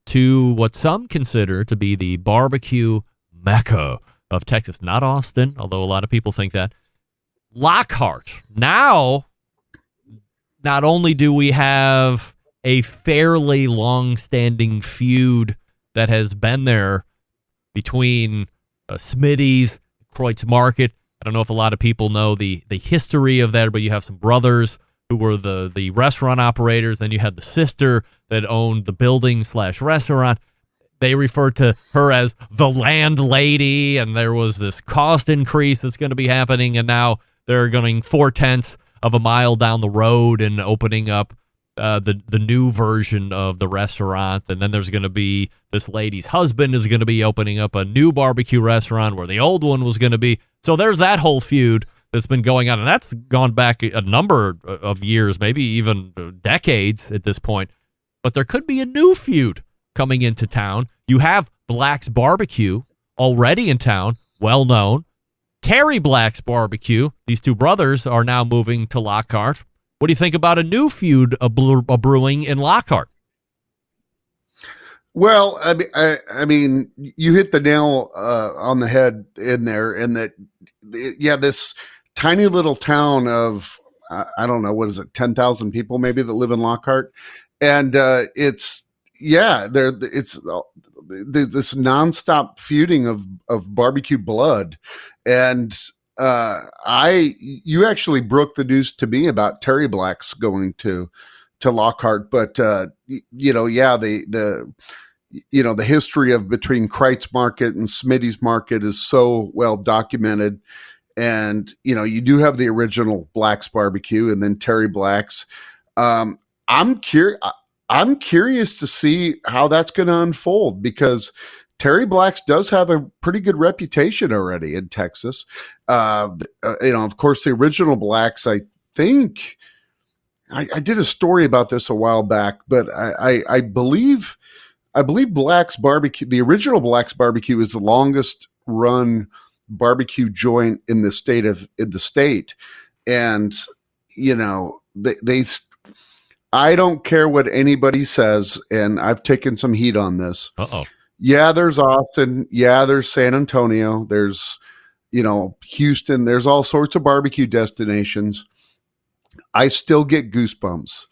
to what some consider to be the barbecue mecca of Texas. Not Austin, although a lot of people think that. Lockhart. Now, not only do we have a fairly long-standing feud that has been there between Smitty's, Kreutz Market. I don't know if a lot of people know the history of that, but you have some brothers who were the restaurant operators. Then you had the sister that owned the building/restaurant. They referred to her as the landlady, and there was this cost increase that's going to be happening, and now they're going 4/10 of a mile down the road and opening up the new version of the restaurant. And then there's going to be this lady's husband is going to be opening up a new barbecue restaurant where the old one was going to be. So there's that whole feud that's been going on, and that's gone back a number of years, maybe even decades at this point. But there could be a new feud coming into town. You have Black's Barbecue already in town, well known. Terry Black's Barbecue, these two brothers are now moving to Lockhart. What do you think about a new feud brewing in Lockhart? Well, I mean, you hit the nail on the head in there, and that, yeah, this tiny little town of, I don't know, what is it, 10,000 people maybe that live in Lockhart. And it's this nonstop feuding of barbecue blood. And you actually broke the news to me about Terry Black's going to Lockhart, but the history of between Kreutz Market and Smitty's Market is so well documented. And, you do have the original Black's Barbecue and then Terry Black's. I'm curious to see how that's going to unfold, because Terry Black's does have a pretty good reputation already in Texas. Of course, the original Black's, I think I did a story about this a while back, but I believe Black's Barbecue, the original Black's Barbecue, is the longest run barbecue joint in the state. And, I don't care what anybody says, and I've taken some heat on this. Yeah, there's Austin. Yeah, there's San Antonio. There's, Houston. There's all sorts of barbecue destinations. I still get goosebumps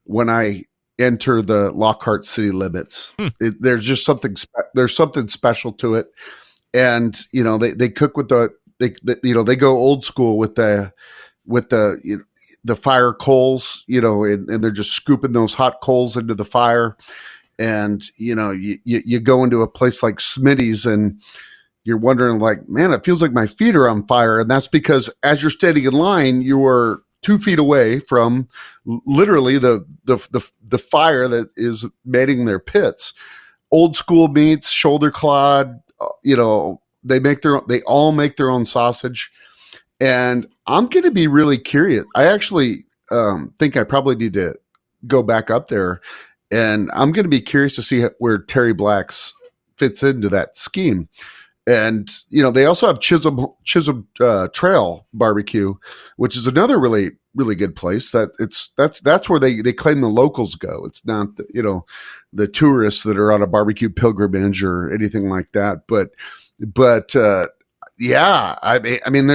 when I enter the Lockhart city limits. There's just something there's something special to it, and they cook with they go old school with the the fire coals, and they're just scooping those hot coals into the fire, and you go into a place like Smitty's and you're wondering, like, man, it feels like my feet are on fire. And that's because as you're standing in line, you are 2 feet away from literally the fire that is manning their pits. Old school meats, shoulder clad, they all make their own sausage. And I'm going to be really curious. I actually think I probably need to go back up there, and I'm going to be curious to see where Terry Black's fits into that scheme. And they also have Chisholm Trail Barbecue, which is another really, really good place. That's where they claim the locals go. It's not the tourists that are on a barbecue pilgrimage or anything like that. But yeah, I mean,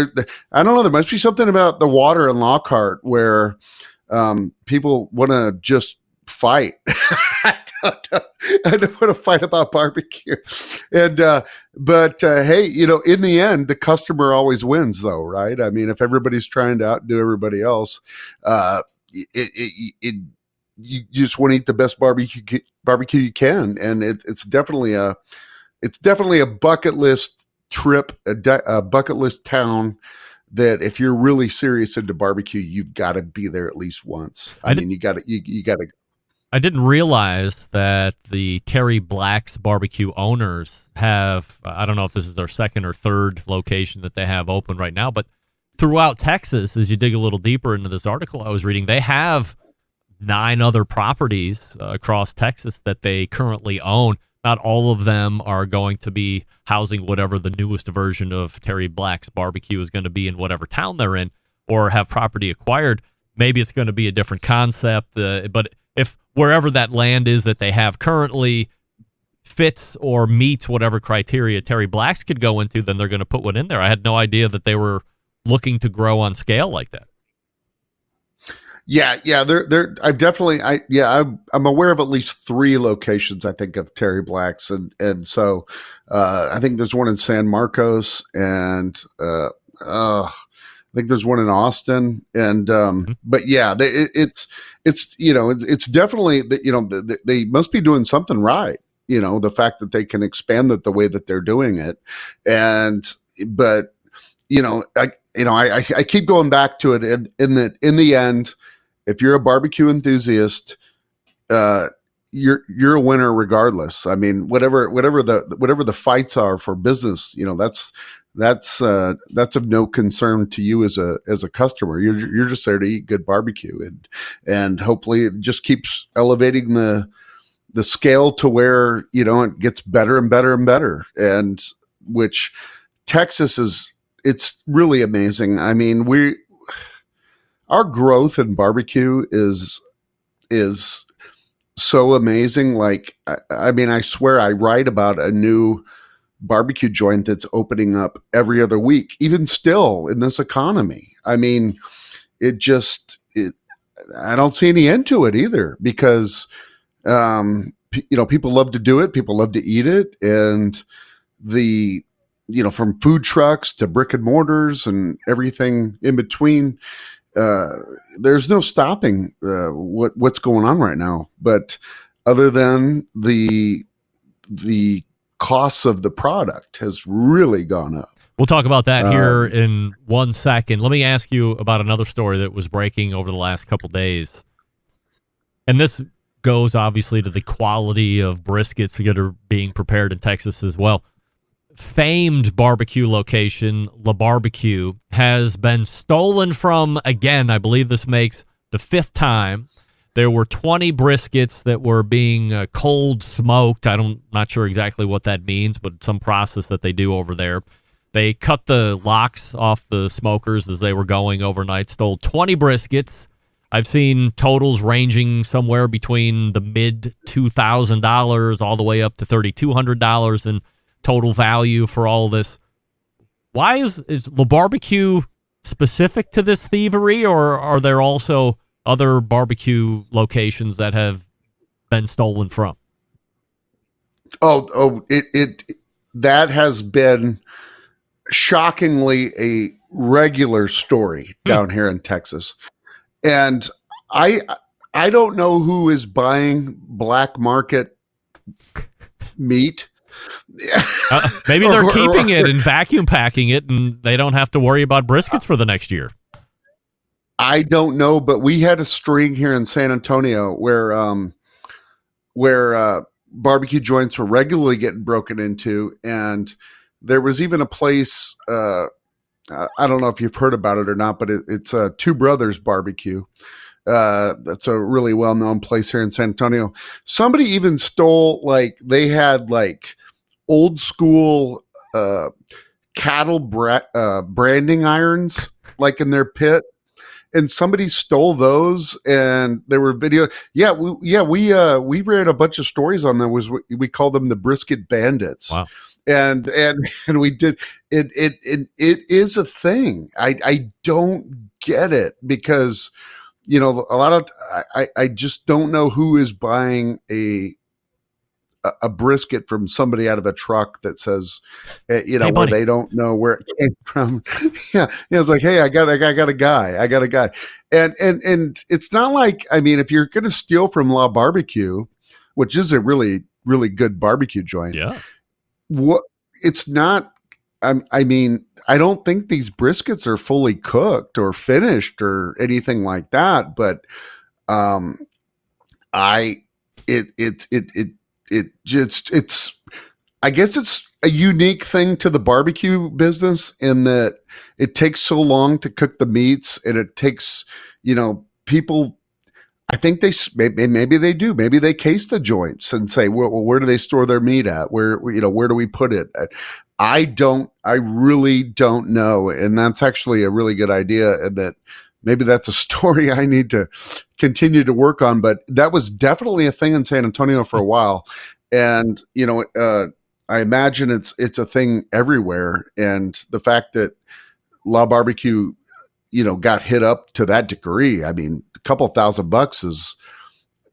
I don't know. There must be something about the water in Lockhart where people want to just fight. I don't want to fight about barbecue. And but hey, in the end, the customer always wins, though, right? I mean, if everybody's trying to outdo everybody else, you just want to eat the best barbecue you can, and it's definitely a bucket list trip, a bucket list town that if you're really serious into barbecue, you've got to be there at least once. I mean, you got to. I didn't realize that the Terry Black's barbecue owners have, I don't know if this is their second or third location that they have open right now, but throughout Texas, as you dig a little deeper into this article I was reading, they have 9 other properties across Texas that they currently own. Not all of them are going to be housing whatever the newest version of Terry Black's barbecue is going to be in whatever town they're in, or have property acquired. Maybe it's going to be a different concept, but if wherever that land is that they have currently fits or meets whatever criteria Terry Black's could go into, then they're going to put one in there. I had no idea that they were looking to grow on scale like that. Yeah. I'm aware of at least 3 locations, I think, of Terry Black's. And so I think there's one in San Marcos, and I think there's one in Austin, and but yeah, it's definitely that they must be doing something right. The fact that they can expand it the way that they're doing it, but I keep going back to it. In the end, if you're a barbecue enthusiast, you're a winner regardless. I mean, whatever the fights are for business, that's of no concern to you as a customer. You're just there to eat good barbecue, and hopefully it just keeps elevating the scale to where it gets better and better and better. And which Texas it's really amazing. I mean, our growth in barbecue is so amazing. Like, I mean, I swear I write about a new barbecue joint that's opening up every other week, even still in this economy. I mean, I don't see any end to it either, because, people love to do it. People love to eat it. And from food trucks to brick and mortars and everything in between, there's no stopping what's going on right now. But other than the costs of the product has really gone up. We'll talk about that here in 1 second. Let me ask you about another story that was breaking over the last couple days. And this goes obviously to the quality of briskets that are being prepared in Texas as well. Famed barbecue location, La Barbecue, has been stolen from again. I believe this makes the 5th time. There were 20 briskets that were being cold smoked. Not sure exactly what that means, but some process that they do over there. They cut the locks off the smokers as they were going overnight, stole 20 briskets. I've seen totals ranging somewhere between the mid $2,000 all the way up to $3,200 in total value for all of this. Why is La Barbecue specific to this thievery, or are there also other barbecue locations that have been stolen from? It that has been shockingly a regular story down here in Texas. And I don't know who is buying black market meat. Maybe they're keeping it and vacuum packing it, and they don't have to worry about briskets for the next year. I don't know, but we had a string here in San Antonio where barbecue joints were regularly getting broken into, and there was even a place. I don't know if you've heard about it or not, but it's Two Brothers Barbecue. That's a really well-known place here in San Antonio. Somebody even stole, like, they had like old school cattle branding irons, like in their pit, and somebody stole those, and there were video. We ran a bunch of stories on them. We called them the Brisket Bandits. Wow. And we did it. It is a thing. I don't get it, because a lot of I just don't know who is buying a brisket from somebody out of a truck that says, hey, where they don't know where it came from. It's like, hey, I got a guy, and it's not like, I mean, if you're going to steal from La Barbecue, which is a really, really good barbecue joint. Yeah. It's not, I mean, I don't think these briskets are fully cooked or finished or anything like that, but it's I guess it's a unique thing to the barbecue business in that it takes so long to cook the meats, and it takes, people, I think maybe they do. Maybe they case the joints and say, well, where do they store their meat at? Where do we put it at? I really don't know. And that's actually a really good idea. And that maybe that's a story I need to continue to work on. But that was definitely a thing in San Antonio for a while. And, I imagine it's a thing everywhere. And the fact that La Barbecue, got hit up to that degree, I mean, a couple $1,000 is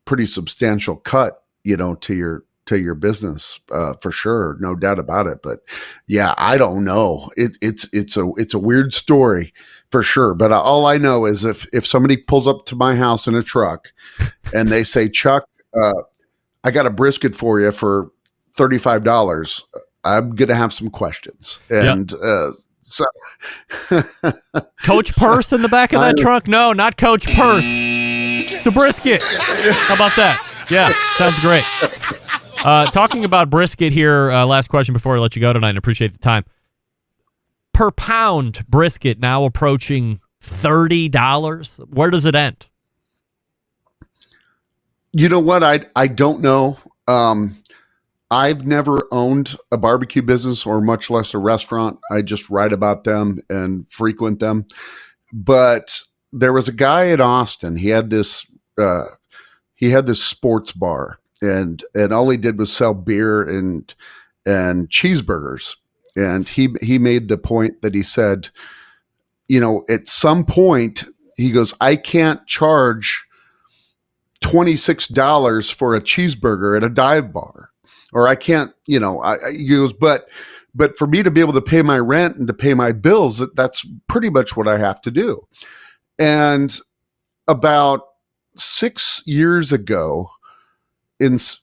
pretty substantial cut, to your business, for sure. No doubt about it. But yeah, I don't know. It's a weird story for sure. But all I know is if somebody pulls up to my house in a truck and they say, Chuck, I got a brisket for you for $35, I'm going to have some questions. And, so Coach Purse in the back of that truck? No, not Coach Purse. It's a brisket. How about that? Yeah, sounds great. Talking about brisket here, last question before I let you go tonight, and appreciate the time. Per pound brisket now approaching $30. Where does it end? You know what? I don't know. I've never owned a barbecue business, or much less a restaurant. I just write about them and frequent them. But there was a guy in Austin. He had this sports bar, and all he did was sell beer and cheeseburgers. And he made the point that he said, at some point, he goes, I can't charge $26 for a cheeseburger at a dive bar. Or I can't, he goes, but for me to be able to pay my rent and to pay my bills, that's pretty much what I have to do. And about 6 years ago, this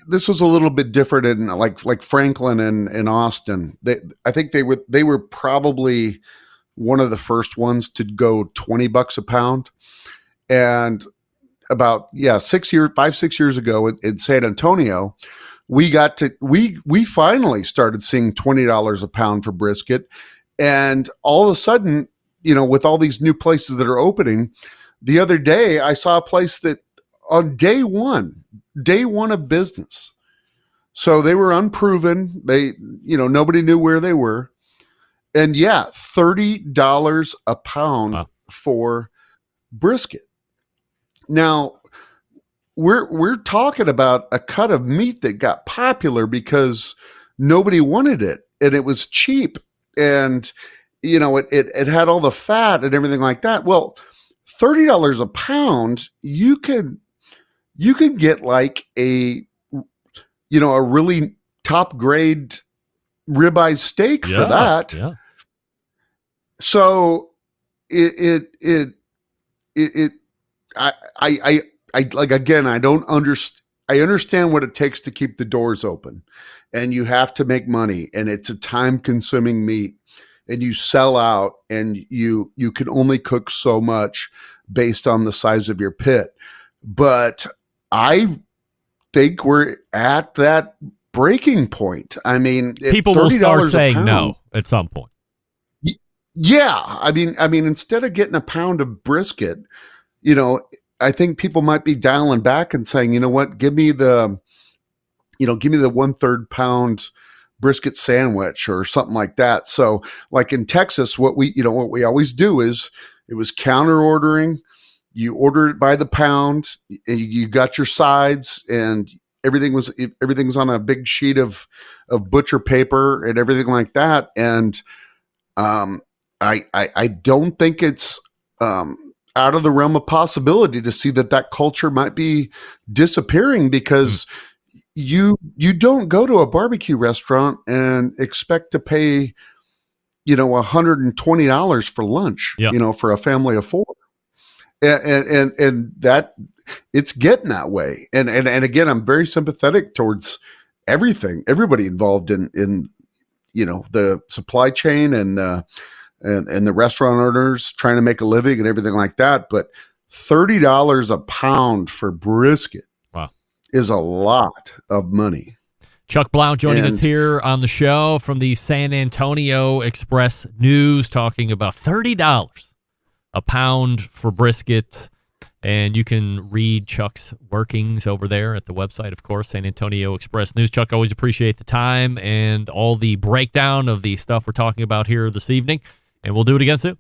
was a little bit different in like Franklin and Austin. I think they were probably one of the first ones to go $20 a pound. And about 6 years ago in San Antonio, we finally started seeing $20 a pound for brisket. And all of a sudden, with all these new places that are opening, the other day I saw a place that on day one of business, so they were unproven. They, nobody knew where they were. And $30 a pound for brisket. Now, we're talking about a cut of meat that got popular because nobody wanted it, and it was cheap, and it had all the fat and everything like that. Well, $30 a pound, you could you can get like a really top grade ribeye steak for that. Yeah. So I like, again, I don't understand. I understand what it takes to keep the doors open, and you have to make money, and it's a time consuming meat, and you sell out, and you can only cook so much based on the size of your pit. But I think we're at that breaking point. I mean, people will start saying no at some point. Yeah. I mean, instead of getting a pound of brisket, I think people might be dialing back and saying, you know what, give me the 1/3 pound brisket sandwich or something like that. So like in Texas, what we always do is it was counter ordering. You order it by the pound, and you got your sides, and everything's on a big sheet of butcher paper and everything like that. And I don't think it's out of the realm of possibility to see that culture might be disappearing, because you don't go to a barbecue restaurant and expect to pay, $120 for lunch, for a family of 4. And that it's getting that way. And again, I'm very sympathetic towards everybody involved in the supply chain and the restaurant owners trying to make a living and everything like that. But $30 a pound for brisket is a lot of money. Chuck Blount joining us here on the show from the San Antonio Express News, talking about $30 a pound for brisket. And you can read Chuck's workings over there at the website, of course, San Antonio Express News. Chuck, always appreciate the time and all the breakdown of the stuff we're talking about here this evening. And we'll do it again soon.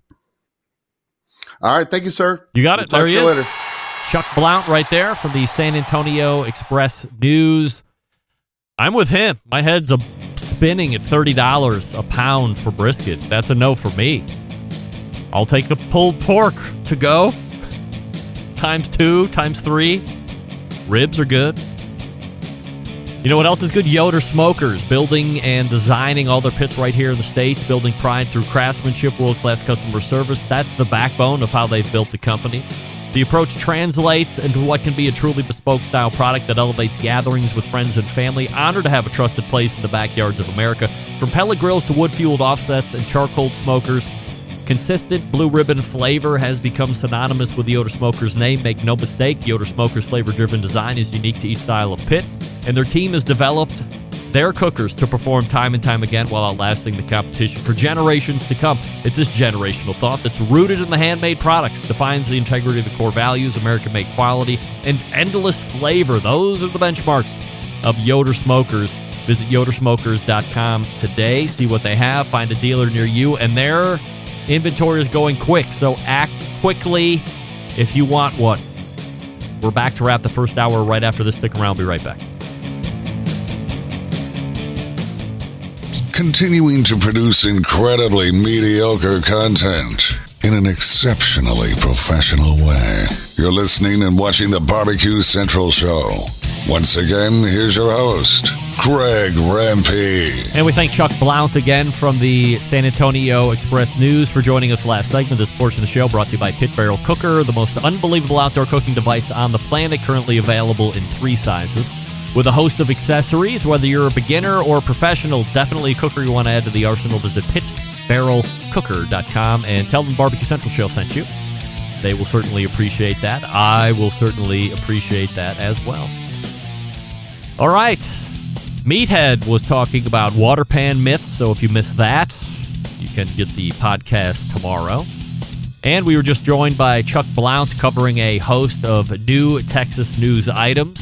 All right. Thank you, sir. You got it. We'll there he is. Later. Chuck Blount right there from the San Antonio Express News. I'm with him. My head's spinning at $30 a pound for brisket. That's a no for me. I'll take the pulled pork to go. ×2, ×3. Ribs are good. You know what else is good? Yoder Smokers, building and designing all their pits right here in the States, building pride through craftsmanship, world-class customer service. That's the backbone of how they've built the company. The approach translates into what can be a truly bespoke style product that elevates gatherings with friends and family. Honored to have a trusted place in the backyards of America. From pellet grills to wood-fueled offsets and charcoal smokers, consistent blue ribbon flavor has become synonymous with the Yoder Smokers name. Make no mistake, Yoder Smokers flavor-driven design is unique to each style of pit, and their team has developed their cookers to perform time and time again while outlasting the competition for generations to come. It's this generational thought that's rooted in the handmade products, defines the integrity of the core values, American-made quality, and endless flavor. Those are the benchmarks of Yoder Smokers. Visit yodersmokers.com today, see what they have, find a dealer near you, and their inventory is going quick, so act quickly if you want one. We're back to wrap the first hour right after this. Stick around. Be right back. Continuing to produce incredibly mediocre content in an exceptionally professional way. You're listening and watching the Barbecue Central Show. Once again, here's your host, Greg Rempe. And we thank Chuck Blount again from the San Antonio Express News for joining us last segment. This portion of the show brought to you by Pit Barrel Cooker, the most unbelievable outdoor cooking device on the planet, currently available in 3 sizes. With a host of accessories, whether you're a beginner or a professional, definitely a cooker you want to add to the arsenal. Visit pitbarrelcooker.com and tell them Barbecue Central Show sent you. They will certainly appreciate that. I will certainly appreciate that as well. All right. Meathead was talking about water pan myths, so if you missed that, you can get the podcast tomorrow. And we were just joined by Chuck Blount covering a host of new Texas news items.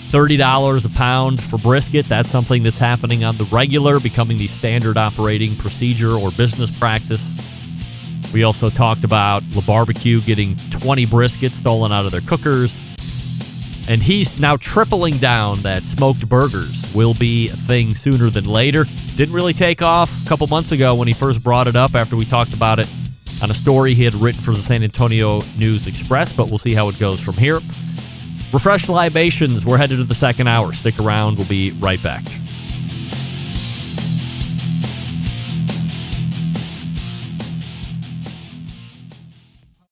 $30 a pound for brisket. That's something that's happening on the regular, becoming the standard operating procedure or business practice. We also talked about La Barbecue getting 20 briskets stolen out of their cookers. And he's now tripling down that smoked burgers will be a thing sooner than later. Didn't really take off a couple months ago when he first brought it up after we talked about it on a story he had written for the San Antonio News Express, but we'll see how it goes from here. Refreshed Libations. We're headed to the second hour. Stick around. We'll be right back.